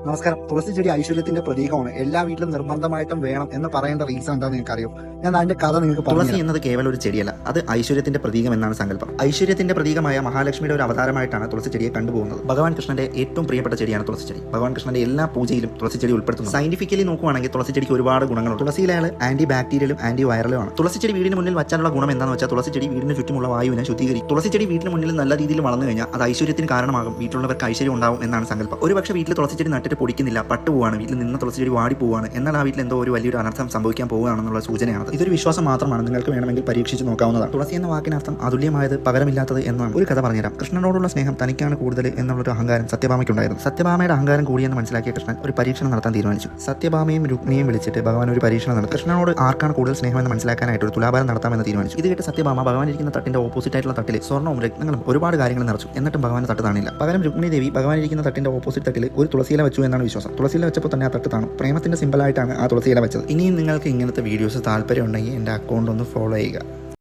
നമസ്കാരം. തുളസി ചെടി ഐശ്വര്യത്തിന്റെ പ്രതീകമാണ്. എല്ലാ വീട്ടിലും നിർബന്ധമായിട്ടും വേണം എന്ന് പറയേണ്ട റീസൺ എന്താണെന്ന് നിങ്ങൾക്ക് അറിയോ? ഞാൻ അതിന്റെ കഥ നിങ്ങൾക്ക് പറഞ്ഞു. തുളസി എന്നത് കേവലം ഒരു ചെടിയല്ല, അത് ഐശ്വര്യത്തിന്റെ പ്രതീകം എന്നാണ് സങ്കല്പം. ഐശ്വര്യത്തിന്റെ പ്രതീകമായ മഹാലക്ഷ്മിയുടെ ഒരു അവതാരമായിട്ടാണ് തുളസി ചെടിയെ കണ്ടുപോകുന്നത്. ഭഗവാൻ കൃഷ്ണന്റെ ഏറ്റവും പ്രിയപ്പെട്ട ചെടിയാണ് തുളസി ചെടി. ഭഗവാൻ കൃഷ്ണന്റെ എല്ലാ പൂജയിലും തുളസി ചെടി ഉൾപ്പെടുത്തുന്നു. സയന്റിഫിക്കലി നോക്കുവാണെങ്കിൽ തുളസി ചെടിക്ക് ഒരുപാട് ഗുണങ്ങളുണ്ട്. തുളസിയിലെ ആന്റി ബാക്ടീരിയലും ആന്റി വൈറലുമാണ്. തുളസി ചെടി വീടിന് മുന്നിൽ വച്ചാലുള്ള ഗുണം എന്താണെന്ന് വെച്ചാൽ തുളസി ചെടി വീടിന് ചുറ്റുമുള്ള വായുവിനെ ശുദ്ധീകരിക്കും. തുളസി ചെടി വീടിന് മുന്നിൽ നല്ല രീതിയിൽ വളർന്നു കഴിഞ്ഞാൽ അത് ഐശ്വര്യത്തിന് കാരണമാകും. വീട്ടിലുള്ളവർക്ക് ഐശ്വര്യം ഉണ്ടാവും എന്നാണ് സങ്കല്പം. ഒരു പക്ഷേ വീട്ടിൽ തുളസി ചെടി നട്ടിട്ട് പൊടിക്കുന്നില്ല, പോവാണ്, വീട്ടിൽ നിന്ന് തുളസി ചെടി വാടി പോവാണ്, എന്നാൽ ആ വീട്ടിൽ എന്തോ ഒരു വലിയൊരു അനർത്ഥം സംഭവിക്കാൻ പോവുകയാണെന്നുള്ള സൂചനയാണ്. ഇതൊരു വിശ്വാസം മാത്രമാണ്, നിങ്ങൾക്ക് വേണമെങ്കിൽ പരീക്ഷിച്ച് നോക്കാവുന്നതാണ്. തുളസി എന്ന വാക്കിനർത്ഥം അതുല്യമായത്, പകരമില്ലാത്തത് എന്നാണ്. ഒരു കഥ പറഞ്ഞുതരാം. കൃഷ്ണനോടുള്ള സ്നേഹം തനിക്കാണ് കൂടുതൽ എന്നുള്ളൊരു അഹങ്കാരം സത്യഭാമയ്ക്കുണ്ടായിരുന്നു. സത്യഭാമയുടെ അഹങ്കാരം കൂടിയെന്ന് മനസ്സിലാക്കിയ കൃഷ്ണൻ ഒരു പരീക്ഷണം നടത്താൻ തീരുമാനിച്ചു. സത്യഭാമയും രുക്മിണിയും വിളിച്ചിട്ട് ഭഗവാൻ ഒരു പരീക്ഷണം നടത്തി. കൃഷ്ണനോട് ആർക്കാണ് കൂടുതൽ സ്നേഹമെന്ന് മനസ്സിലാക്കാനായിട്ട് ഒരു തുലാഭാരം നടത്താമെന്ന് തീരുമാനിച്ചു. ഇത് കേട്ട് സത്യഭാമ ഭഗവാൻ ഇരിക്കുന്ന തട്ടിന്റെ ഓപ്പോസിറ്റ് ആയിട്ടുള്ള തട്ടിൽ സ്വർണ്ണവും രത്നങ്ങളും ഒരുപാട് കാര്യങ്ങൾ നിറച്ചു. എന്നിട്ടും ഭഗവാൻ തട്ട് താണില്ല. പകരം രുക്മിണി ദേവി ഭഗവാൻ ഇരിക്കുന്ന തട്ടിന്റെ ഓപ്പോസിറ്റ് തട്ടിൽ ഒരു തുളസിയില വെച്ചു എന്നാണ് വിശ്വാസം. തുളസിയില വെച്ചപ്പോൾ തന്നെ ആ തട്ട് താണു. പ്രേമത്തിന്റെ സിമ്പിളായിട്ടാണ് ആ തുളസിയില വെച്ചത്. ഇനിയും നിങ്ങൾക്ക് ഇങ്ങനത്തെ വീഡിയോസ് താല്പര്യം ഉണ്ടെങ്കിൽ എൻ്റെ അക്കൗണ്ട് ഒന്ന് ഫോളോ ചെയ്യുക.